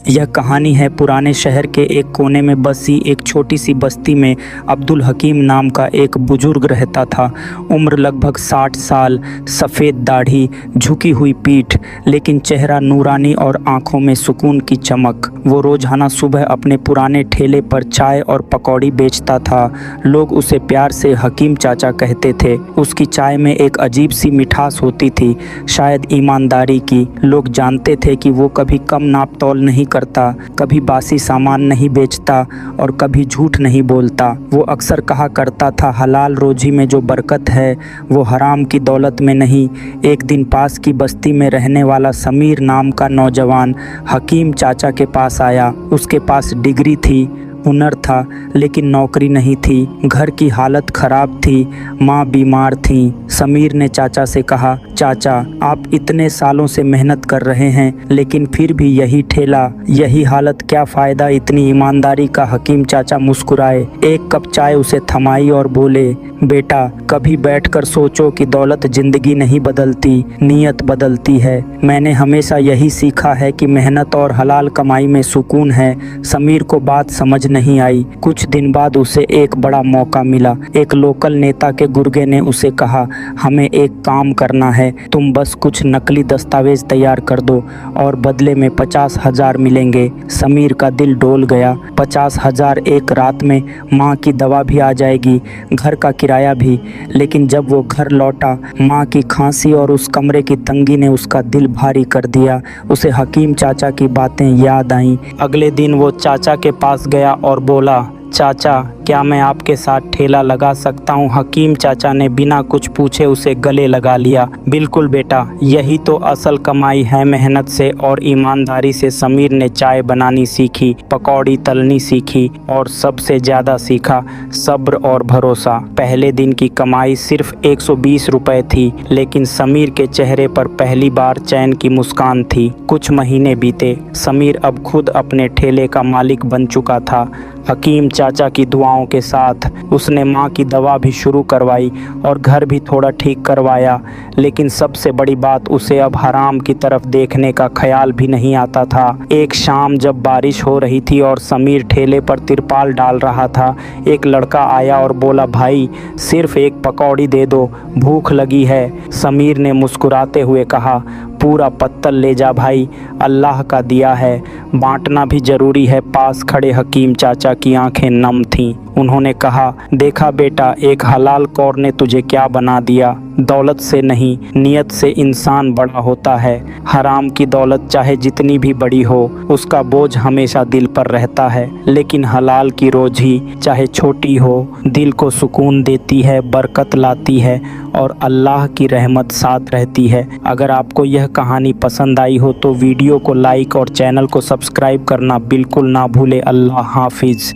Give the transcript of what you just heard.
यह कहानी है पुराने शहर के एक कोने में बसी एक छोटी सी बस्ती में। अब्दुल हकीम नाम का एक बुजुर्ग रहता था। उम्र लगभग 60 साल, सफ़ेद दाढ़ी, झुकी हुई पीठ, लेकिन चेहरा नूरानी और आंखों में सुकून की चमक। वो रोज़ाना सुबह अपने पुराने ठेले पर चाय और पकौड़ी बेचता था। लोग उसे प्यार से हकीम चाचा कहते थे। उसकी चाय में एक अजीब सी मिठास होती थी, शायद ईमानदारी की। लोग जानते थे कि वो कभी कम नाप तौल नहीं करता, कभी बासी सामान नहीं बेचता और कभी झूठ नहीं बोलता। वो अक्सर कहा करता था, हलाल रोजी में जो बरकत है वो हराम की दौलत में नहीं। एक दिन पास की बस्ती में रहने वाला समीर नाम का नौजवान हकीम चाचा के पास आया। उसके पास डिग्री थी, हुनर था, लेकिन नौकरी नहीं थी। घर की हालत खराब थी, माँ बीमार थी। समीर ने चाचा से कहा, चाचा आप इतने सालों से मेहनत कर रहे हैं, लेकिन फिर भी यही ठेला, यही हालत, क्या फ़ायदा इतनी ईमानदारी का। हकीम चाचा मुस्कुराए, एक कप चाय उसे थमाई और बोले, बेटा कभी बैठकर सोचो कि दौलत ज़िंदगी नहीं बदलती, नीयत बदलती है। मैंने हमेशा यही सीखा है कि मेहनत और हलाल कमाई में सुकून है। समीर को बात समझ नहीं आई। कुछ दिन बाद उसे एक बड़ा मौका मिला। एक लोकल नेता के गुर्गे ने उसे कहा, हमें एक काम करना है, तुम बस कुछ नकली दस्तावेज तैयार कर दो और बदले में 50,000 मिलेंगे। समीर का दिल डोल गया। 50,000 एक रात में, माँ की दवा भी आ जाएगी, घर का किराया भी। लेकिन जब वो घर लौटा, माँ की खांसी और उस कमरे की तंगी ने उसका दिल भारी कर दिया। उसे हकीम चाचा की बातें याद आईं। अगले दिन वो चाचा के पास गया और बोला, चाचा क्या मैं आपके साथ ठेला लगा सकता हूँ? हकीम चाचा ने बिना कुछ पूछे उसे गले लगा लिया। बिल्कुल बेटा, यही तो असल कमाई है, मेहनत से और ईमानदारी से। समीर ने चाय बनानी सीखी, पकौड़ी तलनी सीखी और सबसे ज़्यादा सीखा सब्र और भरोसा। पहले दिन की कमाई सिर्फ 120 रुपये थी, लेकिन समीर के चेहरे पर पहली बार चैन की मुस्कान थी। कुछ महीने बीते, समीर अब खुद अपने ठेले का मालिक बन चुका था। हकीम चाचा की दुआओं के साथ उसने माँ की दवा भी शुरू करवाई और घर भी थोड़ा ठीक करवाया। लेकिन सबसे बड़ी बात, उसे अब हराम की तरफ देखने का ख्याल भी नहीं आता था। एक शाम जब बारिश हो रही थी और समीर ठेले पर तिरपाल डाल रहा था, एक लड़का आया और बोला, भाई सिर्फ एक पकौड़ी दे दो, भूख लगी है। समीर ने मुस्कुराते हुए कहा, पूरा पत्तल ले जा भाई, अल्लाह का दिया है, बांटना भी ज़रूरी है। पास खड़े हकीम चाचा की आंखें नम थीं। उन्होंने कहा, देखा बेटा, एक हलाल कौर ने तुझे क्या बना दिया। दौलत से नहीं, नीयत से इंसान बड़ा होता है। हराम की दौलत चाहे जितनी भी बड़ी हो, उसका बोझ हमेशा दिल पर रहता है, लेकिन हलाल की रोज़ी चाहे छोटी हो, दिल को सुकून देती है, बरकत लाती है और अल्लाह की रहमत साथ रहती है। अगर आपको यह कहानी पसंद आई हो तो वीडियो को लाइक और चैनल को सब्सक्राइब करना बिल्कुल ना भूले। अल्लाह हाफिज़।